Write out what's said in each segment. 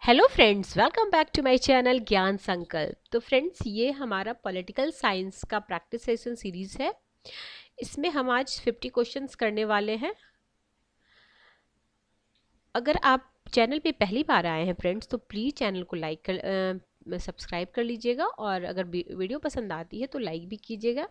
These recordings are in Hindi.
Hello friends, welcome back to my channel Gyan Sankalp. तो फ्रेंड्स, ये हमारा पॉलिटिकल साइंस का प्रैक्टिस सेशन सीरीज है। इसमें हम आज 50 क्वेश्चंस करने वाले हैं। अगर आप चैनल पे पहली बार आए हैं फ्रेंड्स, तो प्लीज़ चैनल को सब्सक्राइब कर लीजिएगा, और अगर वीडियो पसंद आती है तो लाइक भी कीजिएगा।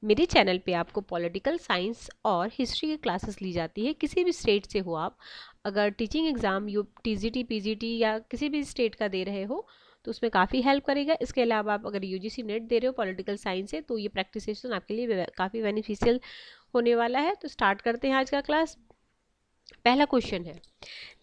मेरे चैनल पे आपको पॉलिटिकल साइंस और हिस्ट्री की क्लासेस ली जाती है। किसी भी स्टेट से हो आप, अगर टीचिंग एग्ज़ाम टीजीटी पीजीटी या किसी भी स्टेट का दे रहे हो तो उसमें काफ़ी हेल्प करेगा। इसके अलावा आप अगर यूजीसी नेट दे रहे हो पॉलिटिकल साइंस से, तो ये प्रैक्टिस सेशन आपके लिए काफ़ी बेनिफिशियल होने वाला है। तो स्टार्ट करते हैं आज का क्लास। पहला क्वेश्चन है,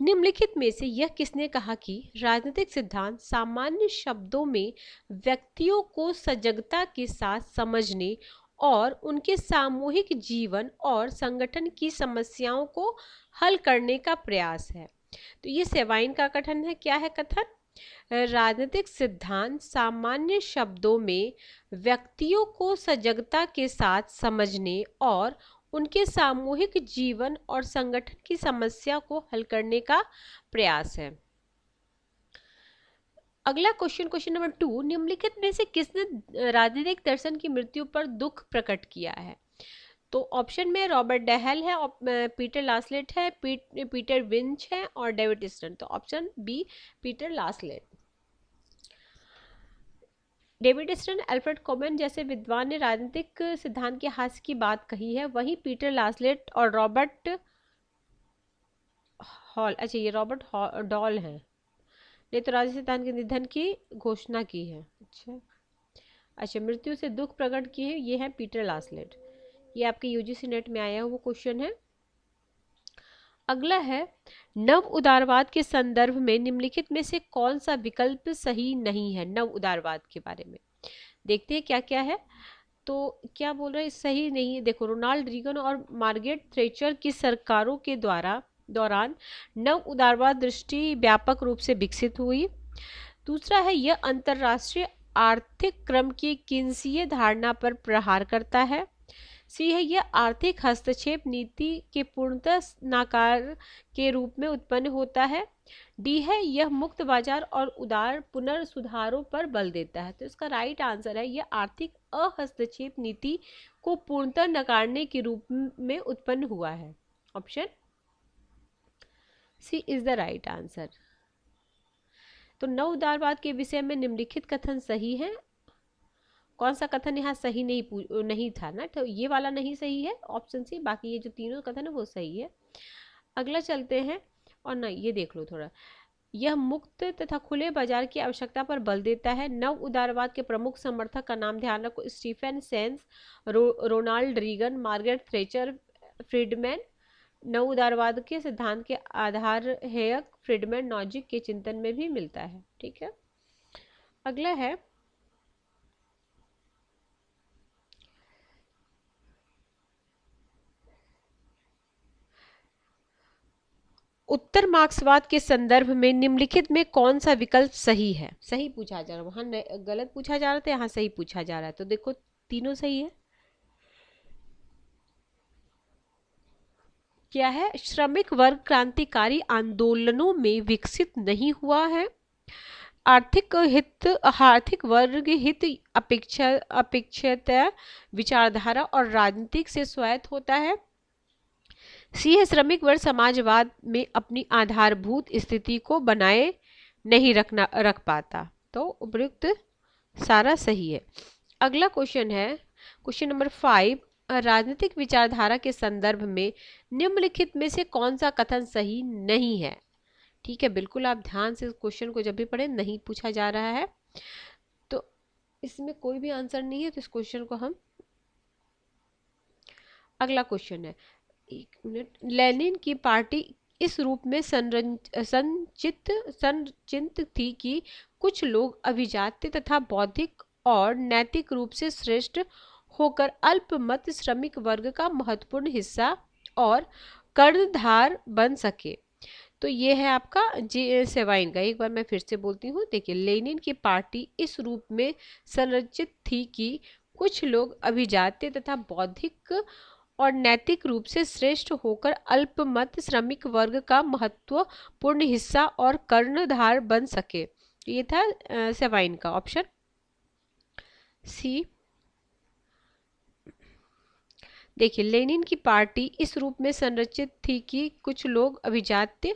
निम्नलिखित में से यह किसने कहा कि राजनीतिक सिद्धांत सामान्य शब्दों में व्यक्तियों को सजगता के साथ समझने और उनके सामूहिक जीवन और संगठन की समस्याओं को हल करने का प्रयास है। तो ये सेवाइन का कथन है। क्या है कथन? राजनीतिक सिद्धांत सामान्य शब्दों में व्यक्तियों को सजगता के साथ समझने और उनके सामूहिक जीवन और संगठन की समस्या को हल करने का प्रयास है। अगला क्वेश्चन नंबर 2, निम्नलिखित में से किसने राजनीतिक दर्शन की मृत्यु पर दुख प्रकट किया है? तो ऑप्शन में रॉबर्ट डेहल है, पीटर लासलेट है, पीटर विंच है और डेविड स्टर्न। तो option B, Peter Laslett. David Stern, Alfred Cobban जैसे विद्वान ने राजनीतिक सिद्धांत के हास्य की बात कही है। वहीं पीटर लासलेट और रॉबर्ट हॉल, अच्छा ये रॉबर्ट डॉल हैं, ने तो राजनीतिक सिद्धांत के निधन की घोषणा की है। अच्छा मृत्यु से दुख प्रकट किए, ये है पीटर लासलेट। ये आपके यूजीसी नेट में आया हुआ क्वेश्चन है। अगला है, नव उदारवाद के संदर्भ में निम्नलिखित में से कौन सा विकल्प सही नहीं है? नव उदारवाद के बारे में देखते हैं क्या क्या है। तो क्या बोल रहे हैं सही नहीं है? देखो, रोनाल्ड रीगन और मार्गरेट थैचर की सरकारों के दौरान नव उदारवाद दृष्टि व्यापक रूप से विकसित हुई। दूसरा है, यह अंतरराष्ट्रीय आर्थिक क्रम की किन्सीय धारणा पर प्रहार करता है। सी है, यह आर्थिक हस्तक्षेप नीति के पूर्णतः नाकार के रूप में उत्पन्न होता है। डी है, यह मुक्त बाजार और उदार पुनर्सुधारों पर बल देता है। तो इसका राइट आंसर है, यह आर्थिक अहस्तक्षेप नीति को पूर्णतः नकारने के रूप में उत्पन्न हुआ है। Option C is the right answer. तो नव उदारवाद के विषय में निम्नलिखित कथन सही है। कौन सा कथन यहाँ सही नहीं था ना? तो ये वाला नहीं सही है, ऑप्शन सी। बाकी ये जो तीनों कथन है वो सही है। अगला चलते हैं, और ना ये देख लो थोड़ा, यह मुक्त तथा खुले बाजार की आवश्यकता पर बल देता है। नव उदारवाद के प्रमुख समर्थक का नाम ध्यान रखो, स्टीफन सेंस, Ronald Reagan, Margaret Thatcher, Friedman. नव उदारवाद के सिद्धांत के आधार हेयक, फ्रीडमैन, नॉजिक के चिंतन में भी मिलता है। ठीक है। अगला है, उत्तर मार्क्सवाद के संदर्भ में निम्नलिखित में कौन सा विकल्प सही है? सही पूछा जा रहा है, वहां गलत पूछा जा रहा था, यहाँ सही पूछा जा रहा है। तो देखो तीनों सही है। क्या है? श्रमिक वर्ग क्रांतिकारी आंदोलनों में विकसित नहीं हुआ है। आर्थिक वर्ग हित अपेक्षाकृत विचारधारा और राजनीतिक से स्वायत्त होता है। सी है, श्रमिक वर्ग समाजवाद में अपनी आधारभूत स्थिति को बनाए नहीं रख पाता। तो उपयुक्त सारा सही है। अगला क्वेश्चन है, क्वेश्चन नंबर 5, राजनीतिक विचारधारा के संदर्भ में निम्नलिखित में से कौन सा कथन सही नहीं है? ठीक है, बिल्कुल आप ध्यान से क्वेश्चन को जब भी पढ़े, नहीं पूछा जा रहा है तो इसमें कोई भी आंसर नहीं है, तो इस क्वेश्चन को हम, अगला क्वेश्चन है, एक मिनट, लेनिन की पार्टी इस रूप में संचित थी कि कुछ लोग अभिजात्य तथा बौद्धिक और नैतिक रूप से श्रेष्ठ होकर अल्पमत श्रमिक वर्ग का महत्वपूर्ण हिस्सा और कर्णधार बन सके। तो ये है आपका सेवाइन का। एक बार मैं फिर से बोलती हूँ, देखिए, लेनिन की पार्टी इस रूप में संरचित थी कि कुछ लोग अभिजात्य तथा बौद्धिक और नैतिक रूप से श्रेष्ठ होकर अल्पमत श्रमिक वर्ग का महत्वपूर्ण हिस्सा और कर्णधार बन सके। ये था सेवाइन का ऑप्शन सी। देखिए, लेनिन की पार्टी इस रूप में संरचित थी कि कुछ लोग अभिजात्य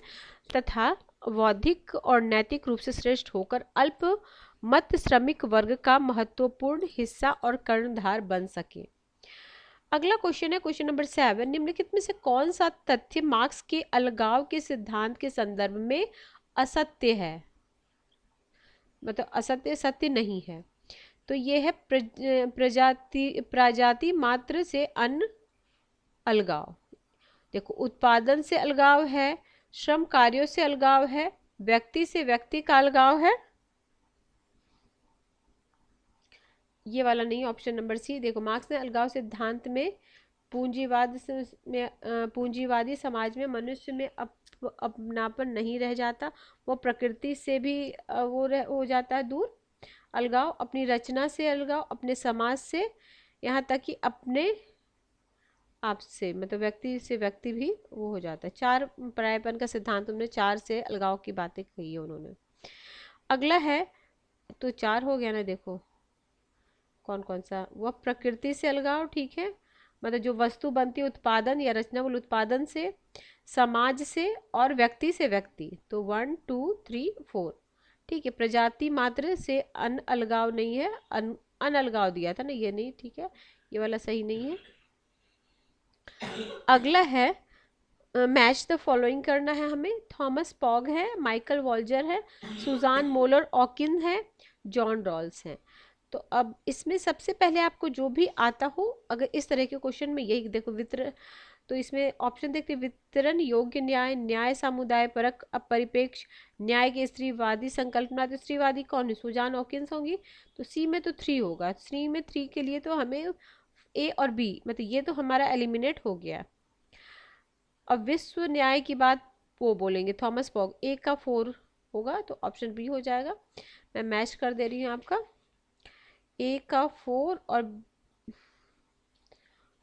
तथा बौद्धिक और नैतिक रूप से श्रेष्ठ होकर अल्पमत श्रमिक वर्ग का महत्वपूर्ण हिस्सा और कर्णधार बन सके। अगला क्वेश्चन है क्वेश्चन नंबर 7। निम्नलिखित में से कौन सा तथ्य मार्क्स के अलगाव के सिद्धांत के संदर्भ में असत्य है, मतलब असत्य सत्य नहीं है? तो ये है प्रजाति मात्र से अन्न अलगाव। देखो, उत्पादन से अलगाव है, श्रम कार्यों से अलगाव है, व्यक्ति से व्यक्ति का अलगाव है, ये वाला नहीं, ऑप्शन नंबर सी। देखो, मार्क्स ने अलगाव सिद्धांत में पूंजीवादी समाज में मनुष्य में अपनापन नहीं रह जाता, वो प्रकृति से भी हो जाता है दूर। अलगाव अपनी रचना से अलगाव, अपने समाज से, यहाँ तक कि अपने आप से, मतलब व्यक्ति से व्यक्ति भी वो हो जाता है। 4 परायपन का सिद्धांत उन्होंने 4 से अलगाव की बातें कही है उन्होंने। अगला है, तो 4 हो गया ना। देखो कौन कौन सा, वह प्रकृति से अलगाव, ठीक है, मतलब जो वस्तु बनती है उत्पादन या रचनाबुल उत्पादन से, समाज से और व्यक्ति से व्यक्ति। तो 1 2 3 4, ठीक है। प्रजाति मात्र से अन अलगाव नहीं है, अन अलगाव दिया था ना, ये नहीं, ठीक है, ये वाला सही नहीं है। अगला है मैच द फॉलोइंग करना है हमें। थॉमस पॉग है, माइकल वॉल्जर है, सुजान मोलर ऑकिन है, जॉन रॉल्स है। तो अब इसमें सबसे पहले आपको जो भी आता हो, अगर इस तरह के क्वेश्चन में, यही देखो वितरण, तो इसमें ऑप्शन देखते हैं, वितरण योग्य न्याय, न्याय समुदाय परक, अपरिपेक्ष न्याय की स्त्रीवादी संकल्पना। तो स्त्रीवादी कौन है? सुजान हॉकिंस होंगी। तो सी में तो 3 होगा, सी में 3 के लिए तो हमें ए और बी, मतलब ये तो हमारा एलिमिनेट हो गया। अब विश्व न्याय की बात वो बोलेंगे थॉमस पॉग, ए का 4 होगा, तो ऑप्शन बी हो जाएगा। मैं मैच कर दे रही हूँ आपका, ए का 4 और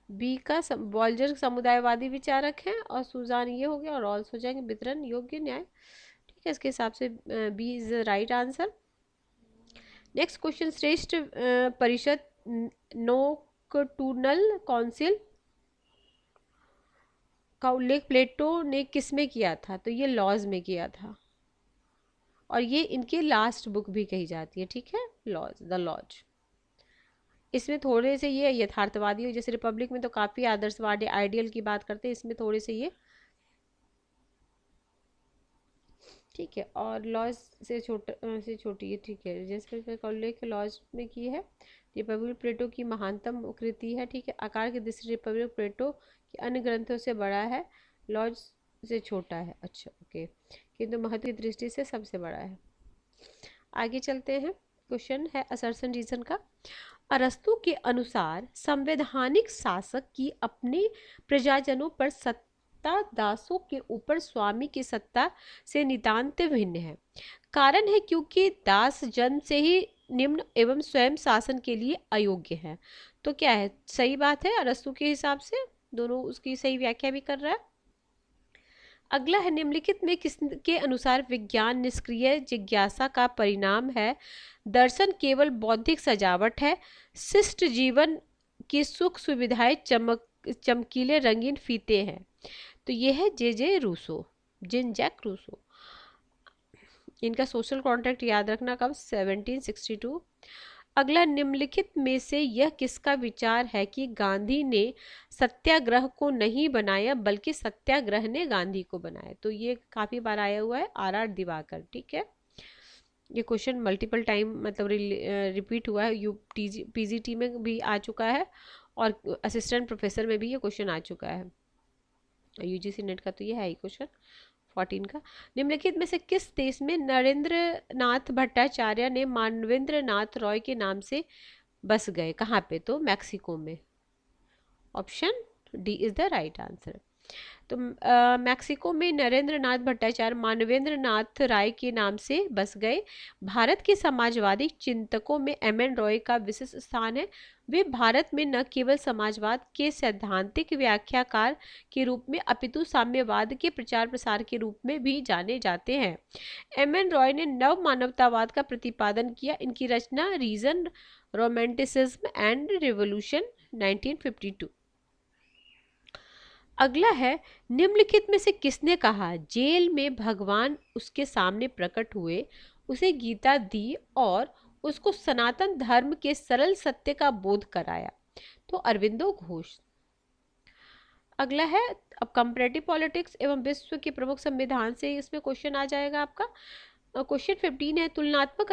बी का वॉल्जर समुदायवादी विचारक हैं, और सुजान ये हो गया, और रॉल्स हो जाएंगे वितरण योग्य न्याय, ठीक है। इसके हिसाब से B is the right answer. Next question, श्रेष्ठ परिषद नोकटर्नल काउंसिल का उल्लेख प्लेटो ने किस में किया था? तो ये लॉज में किया था, और ये इनकी लास्ट बुक भी कही जाती है, ठीक है, लॉज, द लॉज। इसमें थोड़े से ये यथार्थवादी हो, जैसे रिपब्लिक में तो काफ़ी आदर्शवादी आइडियल की बात करते हैं, इसमें थोड़े से ये, ठीक है। और लॉज से छोटी है, ठीक है, जैसे उल्लेख लॉज में की है। रिपब्लिक प्लेटो की महानतम कृति है, ठीक है। आकार की दृष्टि रिपब्लिक प्लेटो के अन्य ग्रंथों से बड़ा है, लॉज से छोटा है, अच्छा ओके, किंतु महत्व की दृष्टि से सबसे बड़ा है। आगे चलते हैं, क्वेश्चन है असर्शन रीजन का। अरस्तु के अनुसार संवैधानिक शासक की अपने प्रजाजनों पर सत्ता दासों के ऊपर स्वामी की सत्ता से नितांत भिन्न है। कारण है क्योंकि दास जन्म से ही निम्न एवं स्वयं शासन के लिए अयोग्य है। तो क्या है, सही बात है, अरस्तु के हिसाब से दोनों उसकी सही व्याख्या भी कर रहा है। अगला है, निम्नलिखित में किसके अनुसार विज्ञान निष्क्रिय जिज्ञासा का परिणाम है? दर्शन केवल बौद्धिक सजावट है, शिष्ट जीवन की सुख सुविधाएं चमकीले रंगीन फीते हैं। तो ये है जे रूसो, जीन जैक रूसो। इनका सोशल कॉन्ट्रैक्ट याद रखना कब? 1762। अगला, निम्नलिखित में से यह किसका विचार है कि गांधी ने सत्याग्रह को नहीं बनाया बल्कि सत्याग्रह ने गांधी को बनाया? तो ये काफी बार आया हुआ है, आर दिवाकर, ठीक है। ये क्वेश्चन मल्टीपल टाइम मतलब रिपीट हुआ है, पीजीटी में भी आ चुका है, और असिस्टेंट प्रोफेसर में भी ये क्वेश्चन आ चुका है, यूजीसी नेट का तो ये है ही क्वेश्चन 14 का। निम्नलिखित में से किस देश में नरेंद्र नाथ भट्टाचार्य ने मानवेंद्र नाथ रॉय के नाम से बस गए? कहाँ पे? तो मैक्सिको में। Option D is the right answer. तो मैक्सिको में नरेंद्र नाथ भट्टाचार्य मानवेंद्र नाथ राय के नाम से बस गए। भारत के समाजवादी चिंतकों में एम एन रॉय का विशेष स्थान है। वे भारत में न केवल समाजवाद के सैद्धांतिक व्याख्याकार के रूप में अपितु साम्यवाद के प्रचार प्रसार के रूप में भी जाने जाते हैं। एम एन रॉय ने नव मानवतावाद का प्रतिपादन किया। इनकी रचना रीजन, रोमांटिसिज्म एंड रिवोल्यूशन 1952। अगला है, निम्नलिखित में से किसने कहा जेल में भगवान उसके सामने प्रकट हुए, उसे गीता दी और उसको सनातन धर्म के सरल सत्य का बोध कराया? तो अरविंदो घोष। अगला है, अब कंपैरेटिव पॉलिटिक्स एवं विश्व के प्रमुख संविधान से इसमें क्वेश्चन आ जाएगा आपका। क्वेश्चन 15 है, तुलनात्मक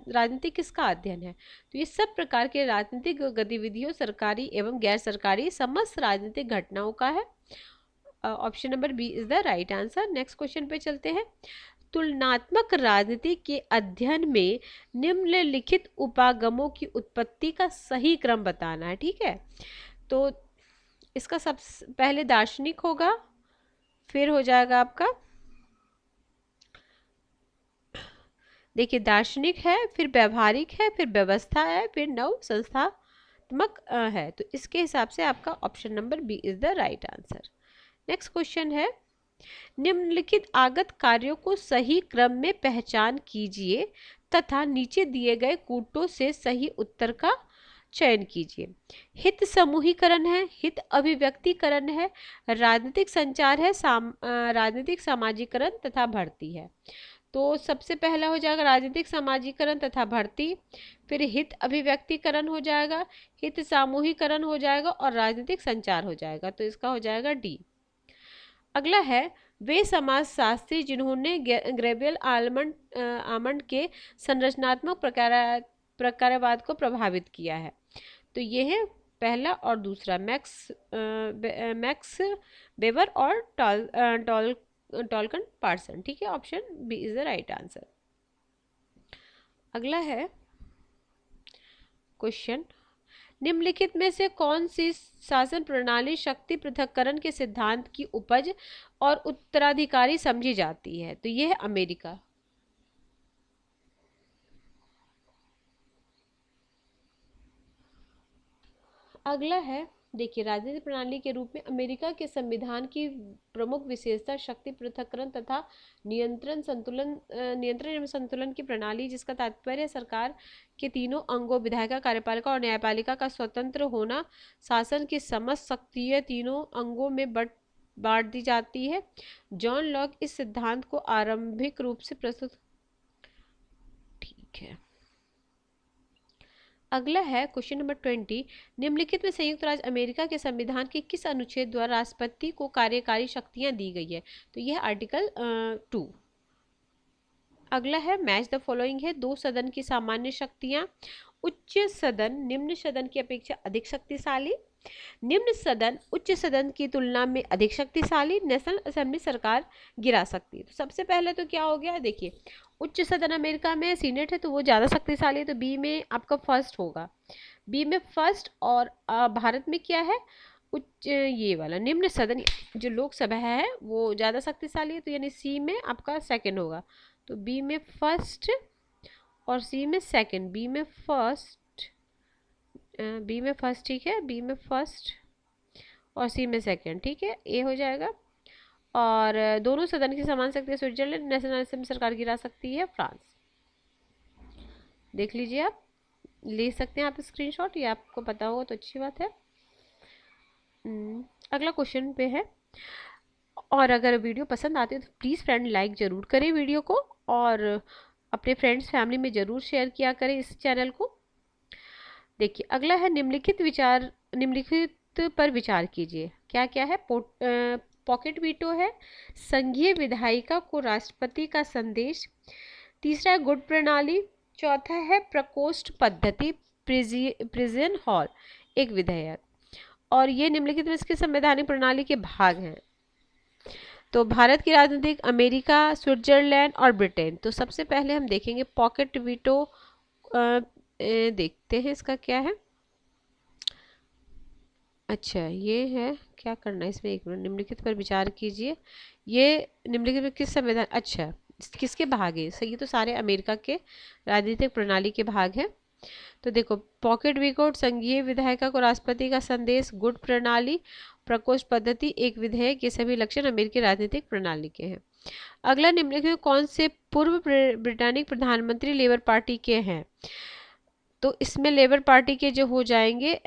राजनीति किसका अध्ययन है? तो ये सब प्रकार के राजनीतिक गतिविधियों, सरकारी एवं गैर सरकारी समस्त राजनीतिक घटनाओं का है। Option number B is the right answer. Next question पे चलते हैं। तुलनात्मक राजनीति के अध्ययन में निम्नलिखित उपागमों की उत्पत्ति का सही क्रम बताना है। ठीक है, तो इसका सबसे पहले दार्शनिक होगा, फिर हो जाएगा आपका, देखिए दार्शनिक है, फिर व्यवहारिक है, फिर व्यवस्था है, फिर नव संस्थात्मक है। तो इसके हिसाब से आपका option number B is the right answer. Next question है, निम्नलिखित आगत कार्यों को सही क्रम में पहचान कीजिए तथा नीचे दिए गए कूटों से सही उत्तर का चयन कीजिए। हित समूहीकरण है, हित अभिव्यक्तिकरण है, राजनीतिक संचार है, राजनीतिक सामाजिकरण तथा भर्ती है। तो सबसे पहला हो जाएगा राजनीतिक सामाजिकरण तथा भर्ती, फिर हित अभिव्यक्तिकरण हो जाएगा, हित सामूहिकरण हो जाएगा और राजनीतिक संचार हो जाएगा। तो इसका हो जाएगा डी। अगला है, वे समाजशास्त्री जिन्होंने गैब्रियल आमंड के संरचनात्मक प्रकारवाद को प्रभावित किया है। तो ये है पहला और दूसरा, मैक्स वेबर और टॉलकन पार्सन। ठीक है, option B is the right answer. अगला है क्वेश्चन, निम्नलिखित में से कौन सी शासन प्रणाली शक्ति पृथक्करण के सिद्धांत की उपज और उत्तराधिकारी समझी जाती है? तो यह है अमेरिका। अगला है, देखिए राजनीतिक प्रणाली के रूप में अमेरिका के संविधान की प्रमुख विशेषता शक्ति पृथक्करण तथा नियंत्रण एवं संतुलन की प्रणाली, जिसका तात्पर्य सरकार के तीनों अंगों विधायिका, कार्यपालिका और न्यायपालिका का स्वतंत्र होना, शासन की समस्त शक्तियां तीनों अंगों में बांट दी जाती है। जॉन लॉक इस सिद्धांत को आरंभिक रूप से प्रस्तुत। ठीक है, अगला है क्वेश्चन नंबर 20, निम्नलिखित में संयुक्त राज्य अमेरिका के संविधान के किस अनुच्छेद द्वारा राष्ट्रपति को कार्यकारी शक्तियां दी गई है? तो यह आर्टिकल 2। अगला है, मैच द फॉलोइंग है, दो सदन की सामान्य शक्तियां। उच्च सदन निम्न सदन की अपेक्षा अधिक शक्तिशाली, निम्न सदन उच्च सदन की तुलना में अधिक शक्तिशाली, नेशनल असेंबली सरकार गिरा सकती है। तो सबसे पहले तो क्या हो गया, देखिए उच्च सदन अमेरिका में सीनेट है तो वो ज़्यादा शक्तिशाली है, तो बी में आपका फर्स्ट होगा, बी में फर्स्ट। और भारत में क्या है, उच्च ये वाला निम्न सदन जो लोकसभा है वो ज़्यादा शक्तिशाली है, तो यानी सी में आपका सेकंड होगा। तो बी में फर्स्ट और सी में सेकंड, बी में फर्स्ट, ठीक है, बी में फर्स्ट और सी में सेकंड। ठीक है, ए हो जाएगा। और दोनों सदन की समान शक्ति स्विट्जरलैंड, नेशनल असेंबली सरकार गिरा सकती है फ्रांस। देख लीजिए, आप ले सकते हैं आप स्क्रीनशॉट, ये आपको पता होगा तो अच्छी बात है। अगला क्वेश्चन पे है, और अगर वीडियो पसंद आती है तो प्लीज़ फ्रेंड लाइक ज़रूर करें वीडियो को, और अपने फ्रेंड्स फैमिली में ज़रूर शेयर किया करें इस चैनल को। देखिए अगला है, निम्नलिखित पर विचार कीजिए। क्या क्या है, पॉकेट वीटो है, संघीय विधायिका को राष्ट्रपति का संदेश, तीसरा है गुड प्रणाली, चौथा है प्रकोष्ठ पद्धति, प्रिजन हॉल एक विधेयक। और ये निम्नलिखित में इसके संवैधानिक प्रणाली के भाग हैं। तो भारत की राजनीतिक, अमेरिका, स्विट्जरलैंड और ब्रिटेन। तो सबसे पहले हम देखेंगे पॉकेट वीटो, देखते हैं इसका क्या है। अच्छा, ये है क्या करना है इसमें, एक मिनट, निम्नलिखित पर विचार कीजिए। ये निम्नलिखित में किस संविधान, अच्छा किसके भाग है सही, तो सारे अमेरिका के राजनीतिक प्रणाली के भाग हैं। तो देखो, पॉकेट विकोट, संघीय विधायिका को राष्ट्रपति का संदेश, गुट प्रणाली, प्रकोष्ठ पद्धति, एक विधेयक, ये सभी लक्षण अमेरिकी राजनीतिक प्रणाली के हैं। अगला, निम्नलिखित में कौन से पूर्व ब्रिटानिक प्रधानमंत्री लेबर पार्टी के हैं? तो इसमें लेबर पार्टी के जो हो जाएंगे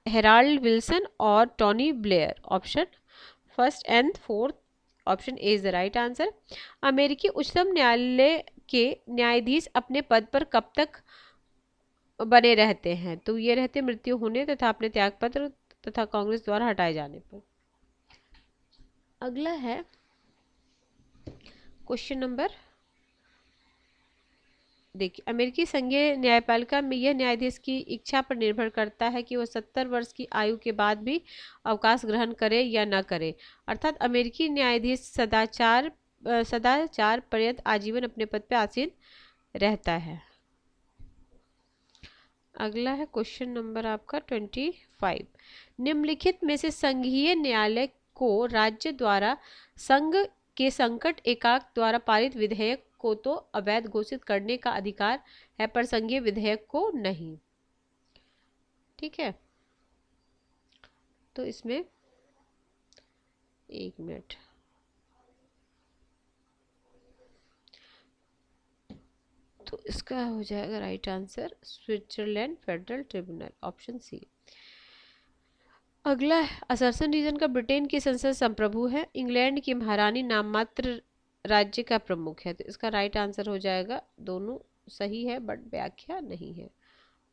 हेराल्ड विल्सन और Tony Blair. Option first and fourth, option A is the right answer. अमेरिकी उच्चतम न्यायालय के न्यायाधीश अपने पद पर कब तक बने रहते हैं? तो ये रहते मृत्यु होने तथा अपने त्यागपत्र तथा कांग्रेस द्वारा हटाए जाने पर। अगला है क्वेश्चन नंबर, देखिए, अमेरिकी संघीय न्यायपालिका में यह न्यायाधीश की इच्छा पर निर्भर करता है कि वह 70 वर्ष की आयु के बाद भी अवकाश ग्रहण करे या न करे, अर्थात अमेरिकी न्यायाधीश सदाचार पर्यंत आजीवन अपने पद पर आसीन रहता है। अगला है क्वेश्चन नंबर आपका 25। निम्नलिखित में से संघीय न्यायालय को राज्य द्वारा संघ के संकट एकाक द्वारा पारित विधेयक को तो अवैध घोषित करने का अधिकार है, पर संघीय विधेयक को नहीं। ठीक है, तो इसमें एक मिनट, तो इसका हो जाएगा right answer Switzerland federal tribunal, option C. अगला है, असर्सन रीजन का ब्रिटेन की संसद संप्रभु है, इंग्लैंड की महारानी नाममात्र राज्य का प्रमुख है। तो इसका राइट आंसर हो जाएगा, दोनों सही है बट व्याख्या नहीं है।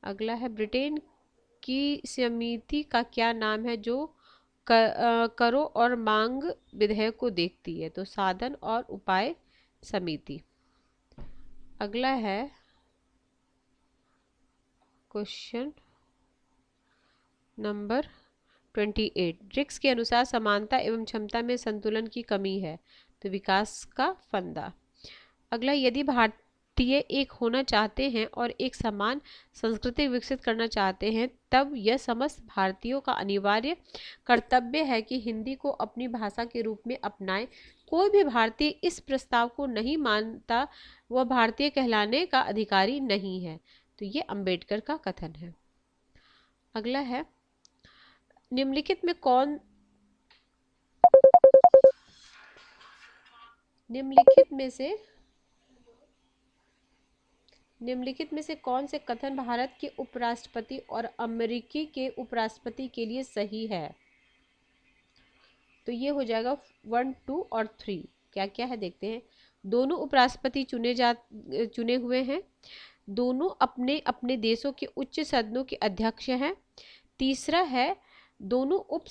अगला है, ब्रिटेन की समिति का क्या नाम है जो करों और मांग विधेयक को देखती है? तो साधन और उपाय समिति। अगला है क्वेश्चन नंबर 28। ब्रिक्स के अनुसार समानता एवं क्षमता में संतुलन की कमी है, तो विकास का फंदा। अगला, यदि भारतीय एक होना चाहते हैं और एक समान संस्कृति विकसित करना चाहते हैं, तब यह समस्त भारतीयों का अनिवार्य कर्तव्य है कि हिंदी को अपनी भाषा के रूप में अपनाएं। कोई भी भारतीय इस प्रस्ताव को नहीं मानता, वह भारतीय कहलाने का अधिकारी नहीं है। तो ये अंबेडकर का कथन है। अगला है, निम्नलिखित में से कौन से कथन भारत के उपराष्ट्रपति और अमेरिकी के उपराष्ट्रपति के लिए सही है? तो ये हो जाएगा 1, 2 और 3। क्या क्या है देखते हैं। दोनों उपराष्ट्रपति चुने हुए हैं, दोनों अपने अपने देशों के उच्च सदनों के अध्यक्ष हैं। तीसरा है, दोनों उप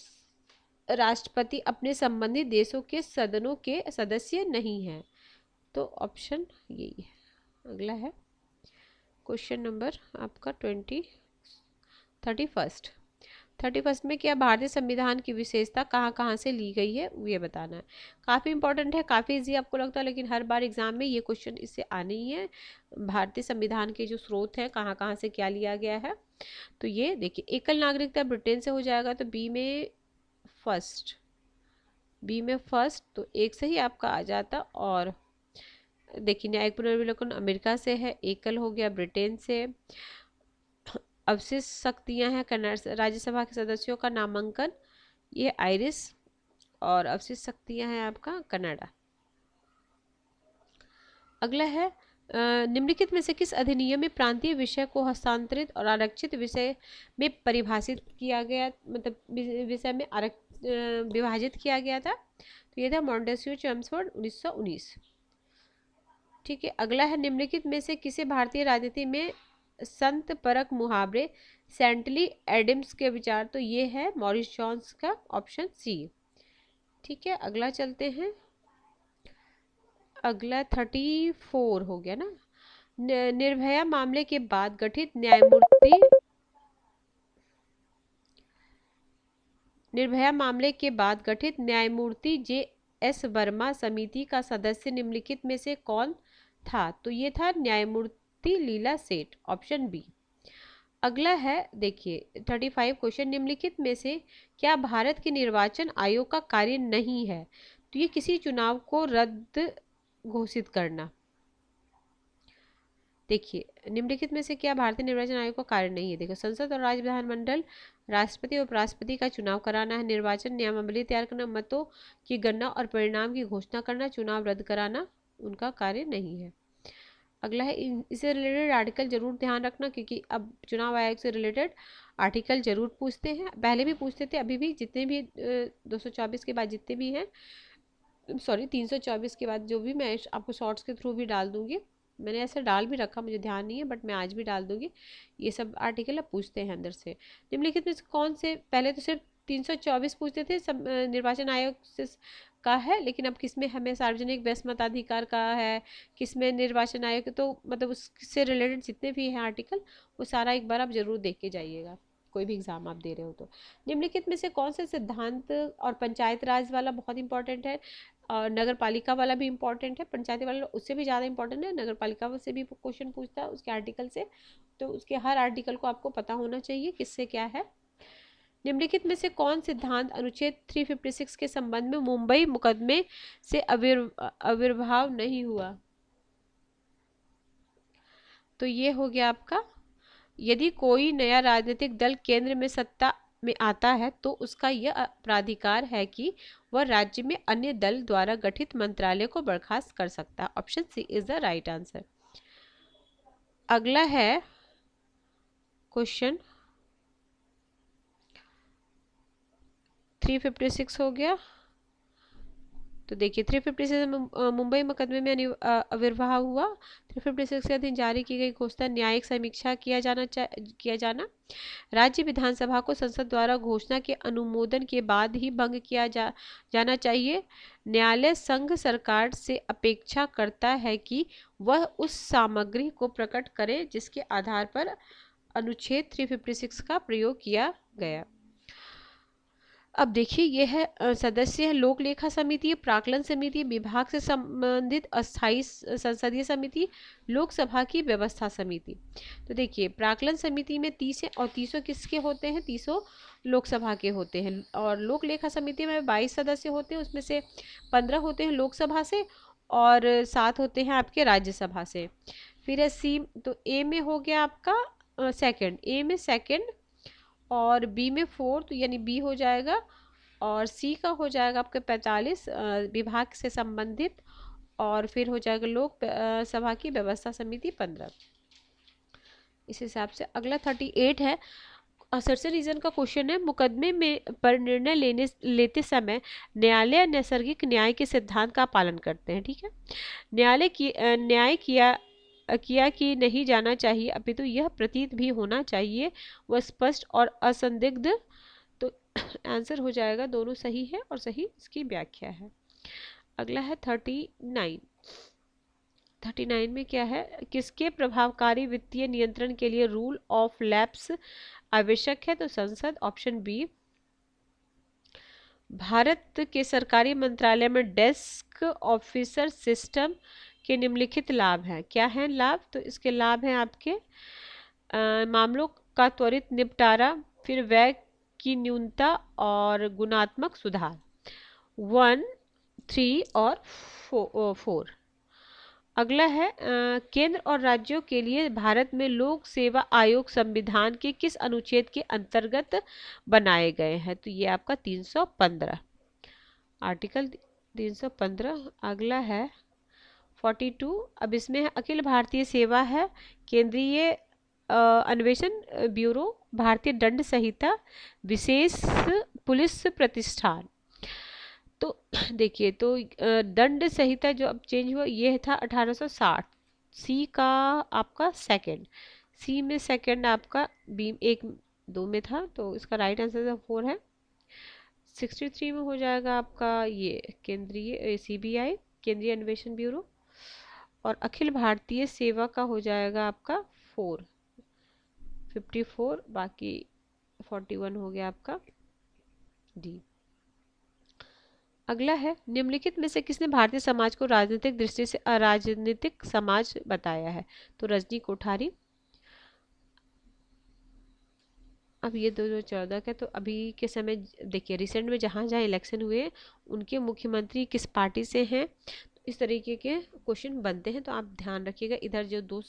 राष्ट्रपति अपने संबंधित देशों के सदनों के सदस्य नहीं हैं। तो ऑप्शन यही है। अगला है क्वेश्चन नंबर आपका 31 में क्या भारतीय संविधान की विशेषता कहाँ कहाँ से ली गई है, ये बताना है। काफ़ी इंपॉर्टेंट है, काफ़ी इजी आपको लगता है, लेकिन हर बार एग्जाम में ये क्वेश्चन इससे आने ही है। भारतीय संविधान के जो स्रोत हैं, कहाँ कहाँ से क्या लिया गया है। तो ये देखिए, एकल नागरिकता ब्रिटेन से हो जाएगा, तो बी में फर्स्ट, तो एक सही आपका आ जाता। और देखिए, न्यायिक पुनर्विलोकन अमेरिका से है, एकल हो गया ब्रिटेन से। अवशिष्ट शक्तियां हैं राज्यसभा के सदस्यों का नामांकन, ये आयरिश, और अवशिष्ट शक्तियां हैं आपका कनाडा। अगला है, निम्नलिखित में से किस अधिनियम में प्रांतीय विषय को हस्तांतरित और आरक्षित विषय में परिभाषित किया गया, मतलब विषय में विभाजित किया गया था? तो ये था मॉन्टेस्क्यू चेम्सफोर्ड 1919। ठीक है, अगला है, निम्नलिखित में से किसे भारतीय राजनीति में संत परक मुहावरे सेंटली एडम्स के विचार? तो ये है मॉरिस जॉन्स का, ऑप्शन सी। ठीक है, अगला चलते हैं। अगला 34 हो गया ना। निर्भया मामले के बाद गठित न्यायमूर्ति JS वर्मा समिति का सदस्य निम्नलिखित में से कौन था? तो ये था न्यायमूर्ति लीला सेठ, ऑप्शन बी। अगला है देखिए 35 क्वेश्चन, निम्नलिखित में से क्या भारत के निर्वाचन आयोग का कार्य नहीं है? तो ये किसी चुनाव को रद्द घोषित करना। देखिए निम्नलिखित में से क्या भारतीय निर्वाचन आयोग का कार्य नहीं है? देखो, संसद और राज्य विधानमंडल, राष्ट्रपति और उपराष्ट्रपति का चुनाव कराना है, निर्वाचन नियमावली तैयार करना, मतों की गणना और परिणाम की घोषणा करना, चुनाव रद्द कराना उनका कार्य नहीं है। अगला है इससे रिलेटेड आर्टिकल जरूर ध्यान रखना, क्योंकि अब चुनाव आयोग से रिलेटेड आर्टिकल जरूर पूछते हैं, पहले भी पूछते थे, अभी भी जितने भी 224 के बाद जितने भी हैं, सॉरी 324 के बाद जो भी, मैं आपको शॉर्ट्स के थ्रू भी डाल दूंगी। मैंने ऐसे डाल भी रखा, मुझे ध्यान नहीं है, बट मैं आज भी डाल दूंगी। ये सब आर्टिकल अब पूछते हैं अंदर से। निम्नलिखित में से कौन से, पहले तो सिर्फ 324 पूछते थे सब निर्वाचन आयोग से का है, लेकिन अब किसमें हमें सार्वजनिक व्यस्त मताधिकार का है, किसमें निर्वाचन आयोग, तो मतलब उससे रिलेटेड जितने भी हैं आर्टिकल, वो सारा एक बार आप जरूर देख के जाइएगा, कोई भी एग्जाम आप दे रहे हो तो। निम्नलिखित में से कौन से सिद्धांत, और पंचायत राज वाला बहुत इंपॉर्टेंट है, और नगर पालिका वाला भी इंपॉर्टेंट है, पंचायती वाला उससे भी ज़्यादा इंपॉर्टेंट है, नगर पालिका से भी क्वेश्चन पूछता है उसके आर्टिकल से, तो उसके हर आर्टिकल को आपको पता होना चाहिए किससे क्या है। निम्नलिखित में से कौन सिद्धांत अनुच्छेद 356 के संबंध में मुंबई मुकदमे से आविर्भाव नहीं हुआ? तो ये हो गया आपका, यदि कोई नया राजनीतिक दल केंद्र में सत्ता में आता है तो उसका यह प्राधिकार है कि वह राज्य में अन्य दल द्वारा गठित मंत्रालय को बर्खास्त कर सकता है। Option C is the right answer. अगला है क्वेश्चन 356 हो गया। तो देखिए 356 मुंबई मुकदमे में आविर्भाव हुआ। 356 के अधीन जारी की गई घोषणा न्यायिक समीक्षा किया जाना, राज्य विधानसभा को संसद द्वारा घोषणा के अनुमोदन के बाद ही भंग किया जाना चाहिए। न्यायालय संघ सरकार से अपेक्षा करता है कि वह उस सामग्री को प्रकट करे जिसके आधार पर अनुच्छेद 356 का प्रयोग किया गया। अब देखिए यह है सदस्य है लोक लेखा समिति, प्राक्कलन समिति, विभाग से संबंधित अस्थायी संसदीय समिति, लोकसभा की व्यवस्था समिति। तो देखिए प्राक्कलन समिति में 30 है, और 30 किसके होते हैं? 30 लोकसभा के होते हैं। और लोक लेखा समिति में 22 सदस्य होते हैं, उसमें से 15 होते हैं लोकसभा से और 7 होते हैं आपके राज्यसभा से। फिर है सी, तो ए में हो गया आपका सेकंड, ए में सेकंड, और बी में फोर्थ, यानी बी हो जाएगा, और सी का हो जाएगा आपके 45 विभाग से संबंधित, और फिर हो जाएगा लोक सभा की व्यवस्था समिति 15। इस हिसाब से अगला 38 है, सर्च रीजन का क्वेश्चन है, मुकदमे में पर निर्णय लेते समय न्यायालय नैसर्गिक न्याय के सिद्धांत का पालन करते हैं। ठीक है, न्याय किया कि नहीं जाना चाहिए, अपितु यह प्रतीत भी होना चाहिए वह स्पष्ट और असंदिग्ध। तो आंसर हो जाएगा, दोनों सही है और सही इसकी व्याख्या है। अगला है 39 में क्या है, किसके प्रभावकारी वित्तीय नियंत्रण के लिए रूल ऑफ लैप्स आवश्यक है? तो संसद। Option B. भारत के सरकारी मंत्रालय में डेस्क ऑफिसर सिस्टम के निम्नलिखित लाभ हैं, क्या है लाभ? तो इसके लाभ हैं आपके मामलों का त्वरित निपटारा, फिर व्यय की न्यूनता और गुणात्मक सुधार। 1, 3 और 4। अगला है केंद्र और राज्यों के लिए भारत में लोक सेवा आयोग संविधान के किस अनुच्छेद के अंतर्गत बनाए गए हैं? तो ये आपका 315, आर्टिकल 315। अगला है 42, अब इसमें है अखिल भारतीय सेवा है, केंद्रीय अन्वेषण ब्यूरो, भारतीय दंड संहिता, विशेष पुलिस प्रतिष्ठान। तो देखिए, तो दंड संहिता जो अब चेंज हुआ ये था 1860। सी का आपका सेकंड, सी में सेकंड आपका, बी 1-2 में था, तो इसका राइट आंसर 4 है। 63 में हो जाएगा आपका ये केंद्रीय CBI, केंद्रीय अन्वेषण ब्यूरो, और अखिल भारतीय सेवा का हो जाएगा आपका 4, 54, बाकी 41 हो गया आपका डी। अगला है, निम्नलिखित में से किसने भारतीय समाज को राजनीतिक दृष्टि से अराजनीतिक समाज बताया है? तो रजनी कोठारी। अब ये 2014 का, तो अभी के समय देखिए रिसेंट में जहाँ जहाँ इलेक्शन हुए उनके मुख्यमंत्री किस पार्टी से हैं, तो इस तरीके के क्वेश्चन बनते हैं। तो आप ध्यान रखिएगा। इधर जो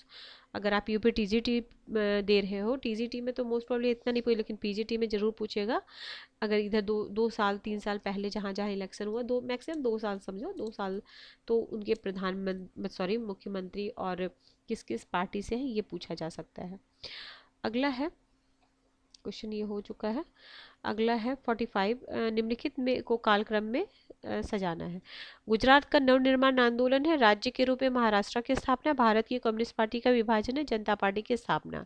अगर आप यूपी टीजीटी दे रहे हो, टीजीटी में तो मोस्ट प्रॉब्ली इतना नहीं पूछे, लेकिन पीजीटी में ज़रूर पूछेगा। अगर इधर दो साल 3 साल पहले जहाँ जहाँ इलेक्शन हुआ, मैक्सिमम 2 साल समझो, 2 साल, तो उनके प्रधानमंत्री मुख्यमंत्री और किस किस पार्टी से हैं ये पूछा जा सकता है। अगला है क्वेश्चन, ये हो चुका है। अगला है 45, निम्नलिखित में को कालक्रम में सजाना है। गुजरात का नवनिर्माण आंदोलन है, राज्य के रूप में महाराष्ट्र की स्थापना, भारत की कम्युनिस्ट पार्टी का विभाजन है, जनता पार्टी की स्थापना।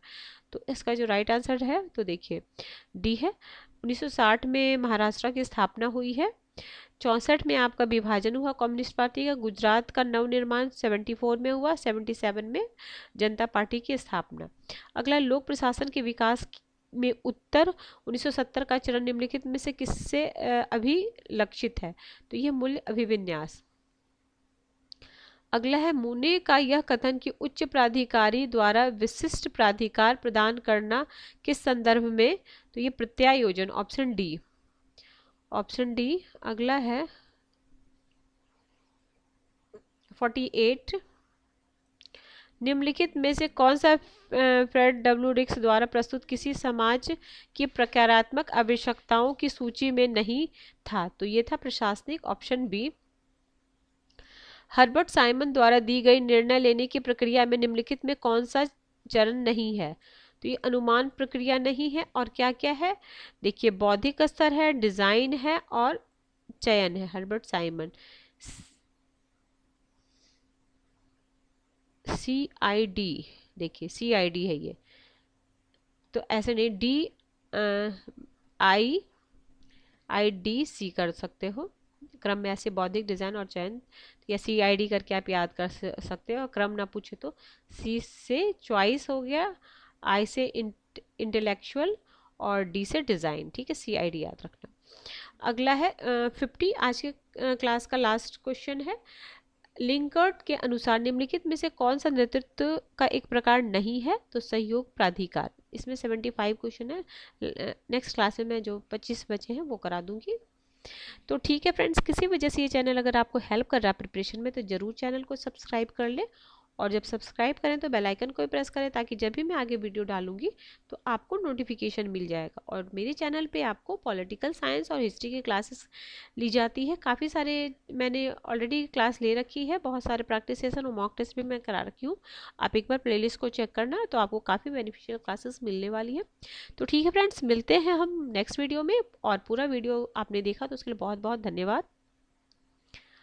तो इसका जो राइट आंसर है तो देखिए डी है। 1960 में महाराष्ट्र की स्थापना हुई है। 64 में आपका विभाजन हुआ कम्युनिस्ट पार्टी का। गुजरात का नवनिर्माण 74 में हुआ। 77 में जनता पार्टी की स्थापना। अगला, लोक प्रशासन के विकास में उत्तर 1970 का चरण निम्नलिखित में से किससे अभिलक्षित है, तो यह मूल्य अभिविन्यास। अगला है, मुने का यह कथन कि उच्च प्राधिकारी द्वारा विशिष्ट प्राधिकार प्रदान करना किस संदर्भ में, तो ये प्रत्यायोजन, ऑप्शन डी, ऑप्शन डी। अगला है 48, निम्नलिखित में से कौन सा फ्रेड डब्ल्यू डिक्स द्वारा प्रस्तुत किसी समाज की प्रकारात्मक आवश्यकताओं की सूची में नहीं था, तो ये था प्रशासनिक, ऑप्शन बी। हर्बर्ट साइमन द्वारा दी गई निर्णय लेने की प्रक्रिया में निम्नलिखित में कौन सा चरण नहीं है, तो ये अनुमान प्रक्रिया नहीं है। और क्या क्या है, देखिए बौद्धिक स्तर है, डिजाइन है और चयन है। हर्बर्ट साइमन, CID, देखिए CID है ये, तो ऐसे नहीं DIDC कर सकते हो क्रम में, ऐसे बौद्धिक, डिजाइन और चयन, या CID करके आप याद कर सकते हो। क्रम ना पूछे तो C से चॉइस हो गया, I से इंटेलेक्चुअल और D से डिजाइन। ठीक है, CID याद रखना। अगला है 50, आज के क्लास का लास्ट क्वेश्चन है। लिंकर्ट के अनुसार निम्नलिखित में से कौन सा नेतृत्व का एक प्रकार नहीं है, तो सहयोग प्राधिकार। इसमें 75 क्वेश्चन है। नेक्स्ट क्लास में मैं जो 25 बचे हैं वो करा दूंगी। तो ठीक है फ्रेंड्स, किसी वजह से ये चैनल अगर आपको हेल्प कर रहा है प्रिपरेशन में, तो ज़रूर चैनल को सब्सक्राइब कर ले, और जब सब्सक्राइब करें तो बेल आइकन को प्रेस करें, ताकि जब भी मैं आगे वीडियो डालूंगी तो आपको नोटिफिकेशन मिल जाएगा। और मेरे चैनल पे आपको पॉलिटिकल साइंस और हिस्ट्री की क्लासेस ली जाती है। काफ़ी सारे मैंने ऑलरेडी क्लास ले रखी है, बहुत सारे प्रैक्टिस सेशन और मॉक टेस्ट भी मैं करा रखी हूँ। आप एक बार प्लेलिस्ट को चेक करना, तो आपको काफ़ी बेनिफिशियल क्लासेस मिलने वाली है। तो ठीक है फ्रेंड्स, मिलते हैं हम नेक्स्ट वीडियो में। और पूरा वीडियो आपने देखा तो उसके लिए बहुत बहुत धन्यवाद।